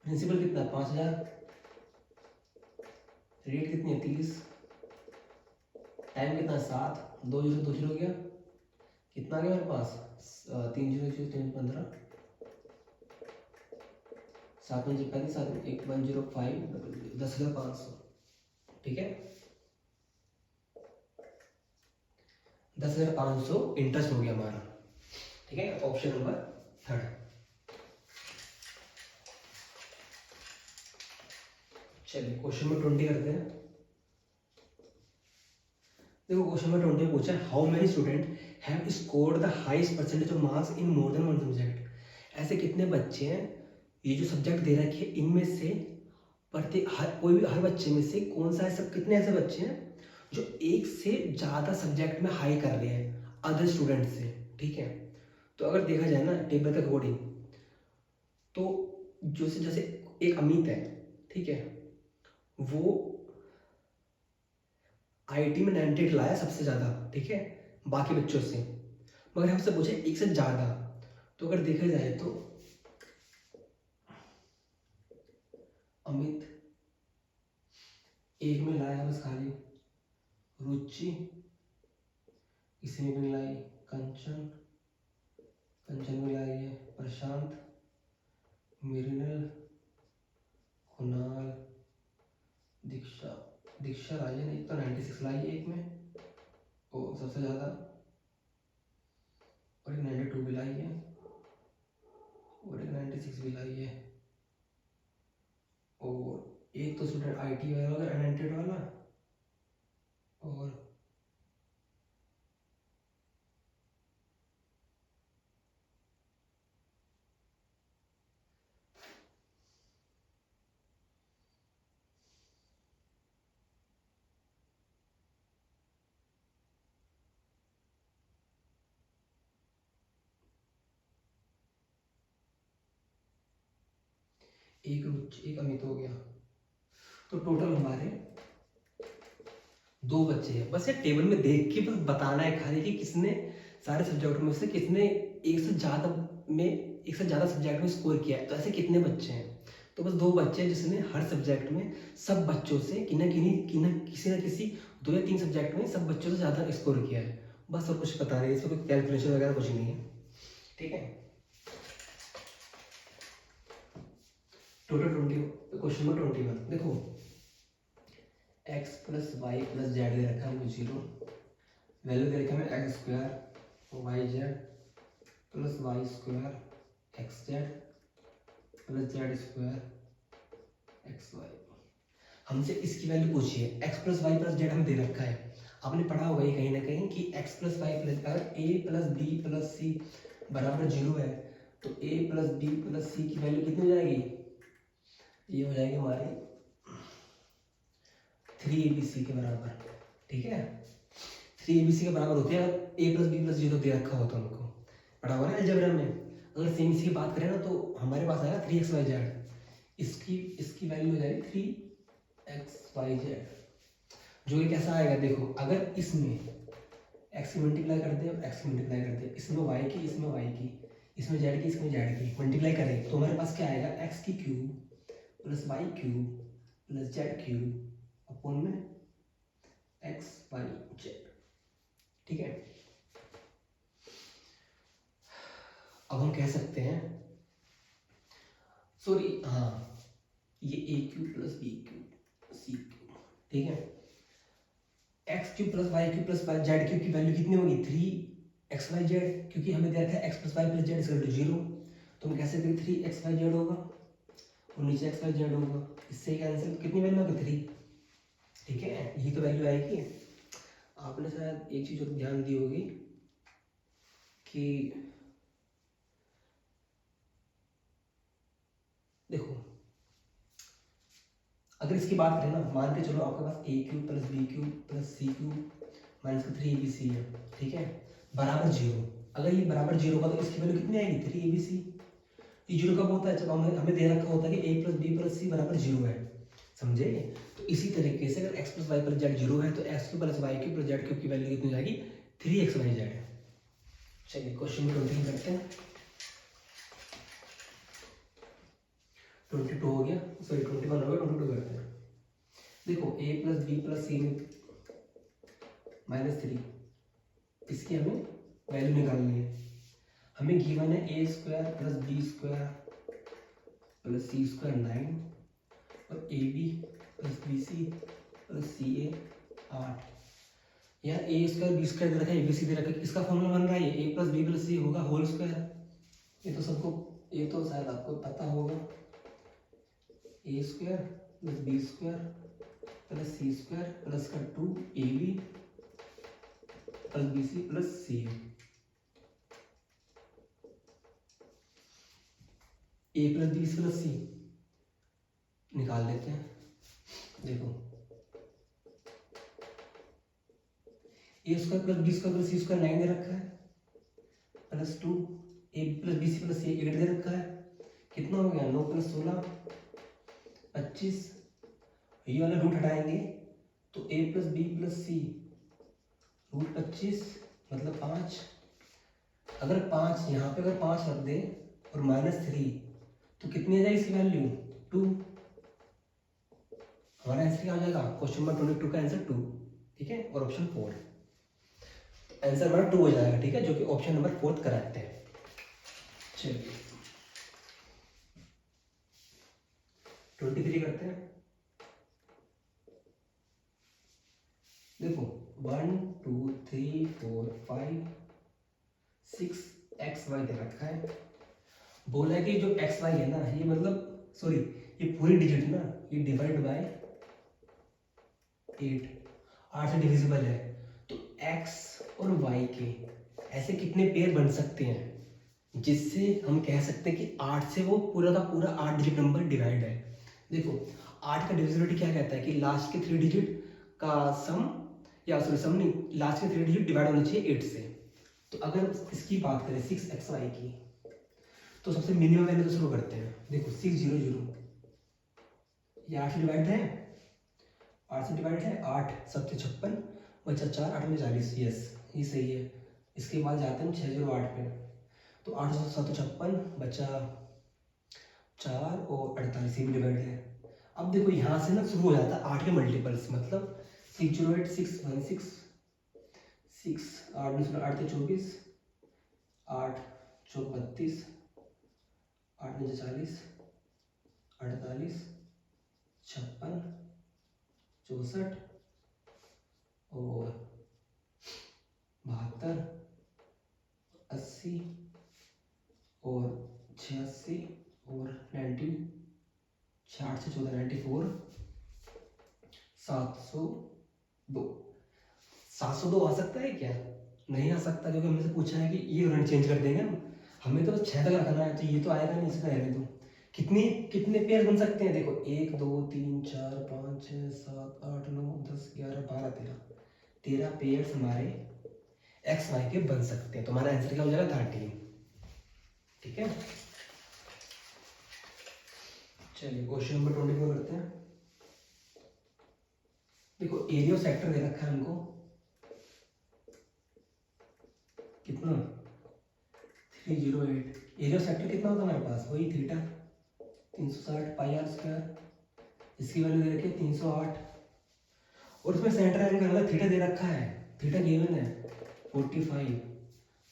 प्रिंसिपल कितना 5000, रेट कितनी है 30, टाइम कितना 7, 2 जीरो 2 जीरो गया, कितना आ गया मेरे पास 3 0 0 3 15 7 5 35 7 1 1 0 5 10,500 ठीक है 10,500 इंटरेस्ट हो गया हमारा ठीक है ऑप्शन नंबर 3 चलिए क्वेश्चन नंबर 20 करते हैं देखो क्वेश्चन नंबर 20 पूछा how many student have scored the highest percentage of marks in more than one subject ऐसे कितने बच्चे हैं ये जो सब्जेक्ट दे रखे हैं इनमें से हर बच्चे में से कौन सा ऐसा कितने ऐसे बच्चे हैं जो एक से ज़्यादा सब्जेक्ट में हाई कर रहे हैं अदर स्टूडेंट से ठीक है तो अगर देखा जाए ना टेबल के अकॉर्डिंग तो जैसे एक अमित है ठीक है वो आईआईटी में 98 लाया सबसे ज़्यादा ठीक है बाकी बच्चों से मगर हमसे पूछे एक से ज़्यादा तो अगर देखा जाए तो अमित एक में लाया बस खाली रुचि इसमें भी लाई कंचन में लाई है प्रशांत मिरिनल कुणाल दीक्षा राजन एक तो 96 लाई है एक में और सबसे ज़्यादा और एक 92 भी लाई है और एक 96 भी लाई है और एक तो स्टूडेंट आईटी वाला होगा 98 वाला और एक अमित हो गया तो टोटल हमारे 2 बच्चे हैं बस ये टेबल में देख के बस बताना है खाली कि किसने सारे सब्जेक्ट में से किसने एक से ज़्यादा सब्जेक्ट में स्कोर किया है तो ऐसे कितने बच्चे हैं तो बस 2 बच्चे हैं जिसने हर सब्जेक्ट में सब बच्चों से किसी न किसी 2 या 3 सब्जेक्ट में सब बच्चों से ज़्यादा स्कोर किया है बस और कुछ पता नहीं इसमें कोई कैलकुलेशन वगैरह कुछ नहीं है ठीक है टोटल 20 क्वेश्चन नंबर 21 देखो x plus Y plus Z दे रखा है मुझे 0 वैल्यू दे रखा है X square Y Z plus Y square X Z plus Z square X Y हमसे इसकी वैल्यू पूछी है x plus Y plus Z हमें दे रखा है आपने पढ़ा होगा ये कहीं ना कहीं कि x प्लस वाई प्लस अगर a प्लस बी प्लस सी बराबर 0 है तो a प्लस बी प्लस सी की वैल्यू कितनी हो जाएगी ये हो जाएगी हमारी 3abc के बराबर ठीक है 3abc के बराबर होती है अगर a प्लस बी प्लस 0 दे रखा होता हमको पढ़ा हुआ ना अलजेब्रा में अगर सेम इसी की बात करें ना तो हमारे पास आएगा 3xyz इसकी वैल्यू हो जाएगी 3xyz जो कि कैसा आएगा देखो अगर इसमें x की मल्टीप्लाई कर दे और x की मल्टीप्लाई कर दे इसमें y की इसमें y की इसमें z की इसमें z की मल्टीप्लाई करें तो हमारे पास क्या आएगा x की cube plus Y cube plus Z cube upon में एक्स वाई जेड ठीक है अब हम कह सकते हैं सॉरी हाँ ये A cube plus B cube C cube ठीक है X cube plus Y cube plus Z cube की वैल्यू कितनी होगी 3xyz क्योंकि हमें दिया था x plus Y plus Z equal to 0 तो हम कह सकते हैं 3xyz होगा और नीचे xyz होगा इससे कैंसिल कितनी वैल्यू होगी 3 ठीक है यही तो वैल्यू आएगी आपने शायद एक चीज और ध्यान दी होगी कि देखो अगर इसकी बात करें ना मान के चलो आपके पास a cube plus B cube plus C cube minus 3abc है ठीक है बराबर 0 अगर ये बराबर 0 का तो इसकी वैल्यू कितनी आएगी 3abc ये 0 कब होता है जब हमें दे रखा होता है कि a प्लस बी प्लस सी बराबर 0 है समझे तो इसी तरीके से अगर x plus Y plus Z 0 है तो x cube plus Y cube plus Z cube की वैल्यू कितनी हो जाएगी 3xyz चलिए क्वेश्चन में 20 करते हैं 22 हो गया सॉरी 21 हो गया 22 करते हैं देखो a प्लस बी प्लस सी में -3 इसकी हमें वैल्यू निकालनी है। हमें गिवन है A square plus B square plus C square 9 और A B plus B C plus C A 8। यहाँ ए स्क्वायर बी स्क्वायर दे रखा है, ए बी सी दे रखा है, इसका फॉर्मूला बन रहा है ए प्लस बी प्लस सी होगा होल स्क्वायर। ये तो सबको, ये तो शायद आपको पता होगा। A square plus B square plus C square plus का 2 A B plus B C plus C A plus B plus C निकाल लेते हैं। देखो A square plus B square plus C square 9 दे रखा है plus 2 A plus B C plus C 8 दे रखा है। कितना हो गया 9 प्लस 16 25। ये वाला रूट हटाएंगे तो ए प्लस बी प्लस सी रूट 25 मतलब 5। अगर 5 यहाँ पे अगर 5 रख दे और -3 तो कितनी आ जाएगी इसकी वैल्यू 2। हमारा आंसर क्या हो जाएगा क्वेश्चन नंबर 22 का आंसर 2। ठीक है, और ऑप्शन 4 आंसर हमारा 2 हो जाएगा। ठीक है, जो कि ऑप्शन नंबर 4 करेक्ट है। चलिए 23 करते हैं। देखो 1 2 3 4 5 6 एक्स वाई दे रखा है। बोला है कि जो एक्स वाई है ना, ये मतलब सॉरी ये पूरी डिजिट ना, ये डिवाइड बाय 8 से डिविजिबल है। तो x और y के ऐसे कितने पेयर बन सकते हैं जिससे हम कह सकते हैं कि 8 से वो पूरा का पूरा 8 डिजिट नंबर डिवाइड है। देखो 8 का डिविजिबिलिटी क्या कहता है कि लास्ट के 3 डिजिट का सम, या सॉरी सम नहीं, लास्ट के 3 डिजिट डिवाइड होना चाहिए 8 से। तो अगर इसकी बात करें 6xy की, तो सबसे मिनिमम वैल्यू तो शुरू करते हैं। देखो 600 ये 8 से डिवाइड है, 8 से डिवाइड है 8 7 56 बचा 4 8 में 40। यस ये सही है। इसके बाद जाते हैं 608 पे, तो 8 7 56 बचा 4 और 48 में डिवाइड है। अब देखो यहाँ से ना शुरू हो जाता है 8 के मल्टीपल्स, मतलब 608 616 6 8 में 8 थे 24 8 चौक 32 8 में 40 48 56 64 और 72 80 और 86 और 90 6 से 14 94 702 आ सकता है क्या? नहीं आ सकता, क्योंकि हमसे पूछा है कि ये रन चेंज कर देंगे हम, हमें तो बस 6 तक रखना है, तो ये तो आएगा नहीं, इसका रहने दो। कितने पेयर बन सकते हैं? देखो 1 2 3 4 5 6 7 8 9 10 11 12 13 पेयर्स हमारे एक्स वाई के बन सकते हैं। तो हमारा आंसर क्या हो जाएगा 13। ठीक है, चलिए क्वेश्चन नंबर 24 करते हैं। देखो एरिया ऑफ सेक्टर दे रखा है हमको कितना 308। एरिया ऑफ सेक्टर कितना होता है हमारे पास, वही थीटा 360 पाई आर स्क्वायर। इसकी वैल्यू दे रखी है 308 और उसमें सेंटर एंगल मतलब थीटा दे रखा है, थीटा गिवन है 45।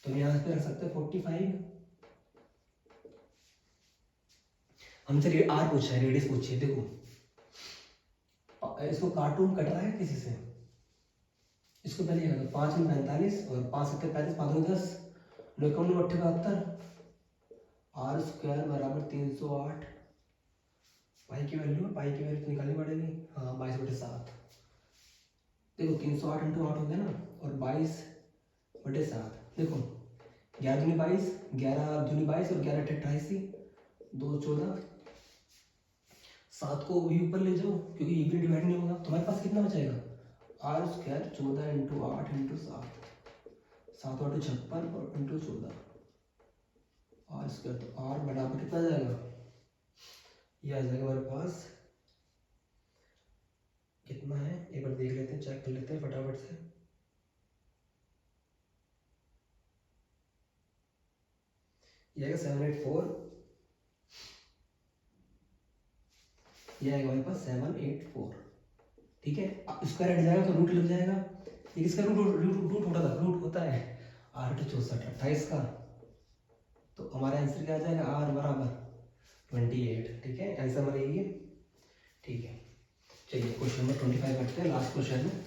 तो यहाँ पे रख सकते हैं 45। हमसे आर पूछा है, रेडियस पूछी है। देखो इसको कार्टून कट रहा है किसी से, इसको पहले ये करो 5 में 45 और 5 7 35 5 में 10 9 72 आर स्क्वायर बराबर 308। पाई की वैल्यू तो निकालनी पड़ेगी। हाँ 22/7। देखो 308 इंटू 8 हो गया ना, और 22/7। देखो 11 दूनी 22 11 दूनी 22 और 11 88 2 14 7 को भी ऊपर ले जाओ क्योंकि ये भी डिवाइड नहीं होगा। तुम्हारे पास कितना बचेगा आर स्क्वायर 14 इंटू 8 इंटू 7 7 8 56 और इंटू 14 आर स्क्वायर। तो आर बराबर कितना आ जाएगा, ये आ जाएगा हमारे पास कितना है, एक बार देख लेते हैं, चेक कर लेते हैं फटाफट से। ये आएगा 784, ये आएगा हमारे पास 784। ठीक है, स्क्वायर हट जाएगा तो रूट लग जाएगा। ये किसका रूट होता है 8 64 28 का, तो हमारा आंसर क्या आ जाएगा, आर बराबर 28। ठीक है, आंसर हमारा यही है। ठीक है, चलिए क्वेश्चन नंबर 25 करते हैं, लास्ट क्वेश्चन है।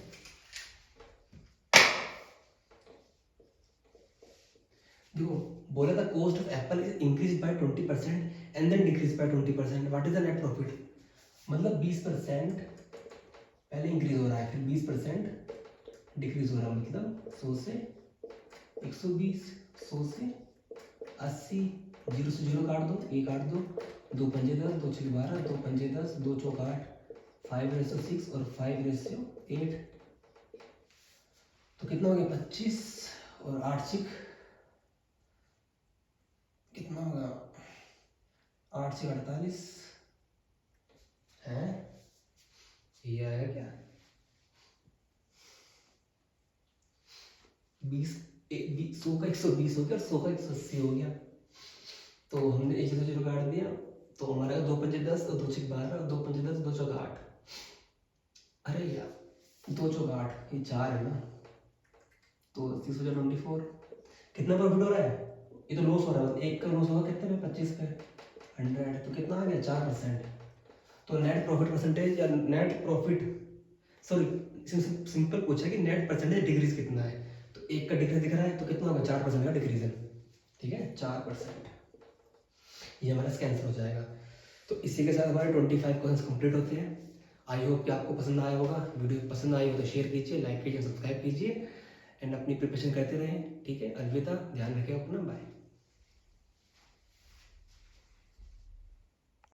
देखो बोला था cost of apple is increase by 20% and then decrease by 20%, what is the net profit. मतलब 20% पहले इंक्रीज हो रहा है, फिर 20% डिक्रीज हो रहा है, मतलब 100 से 120, 100 से 80, 0 से 0 काट दो, ये काट दो, 2 पंजे 10, 2 छः 12, 2 पंजे 10, 2 चौक 8, 5/6 और 5/8, तो कितना हो गया 25 और 8 6 कितना होगा, 8 से 48 है, ये आएगा क्या 20, 100 का 120 हो गया और 100 का 180 हो गया, तो हमने 1 से 0 काट दिया, तो हमारा 2 पंजे 10 और 2 छः 12, 2 पंजे 10, 2 चौक 8, अरे यार 2 चौक 8, ये 4 है ना, तो 624 कितना प्रॉफिट हो रहा है, ये तो लॉस हो रहा है, एक का लॉस होगा कितने पे 25 पे 100, तो कितना आ गया 4%। तो नेट प्रॉफिट परसेंटेज या नेट प्रॉफिट, सॉरी सिंपल पूछा कि नेट परसेंटेज डिक्रीज कितना है, तो एक का डिक्रीज दिख रहा है, तो कितना होगा 4% का डिक्रीज है। ठीक है 4%, ये हमारा इसका आंसर हो जाएगा। तो इसी के साथ हमारे 25 क्वेश्चन कंप्लीट होते हैं। आई होप कि आपको पसंद आया होगा, वीडियो पसंद आई हो तो शेयर कीजिए, लाइक कीजिए, सब्सक्राइब कीजिए एंड अपनी प्रिपरेशन करते रहें। ठीक है, अलविदा, ध्यान रखें अपना, बाय।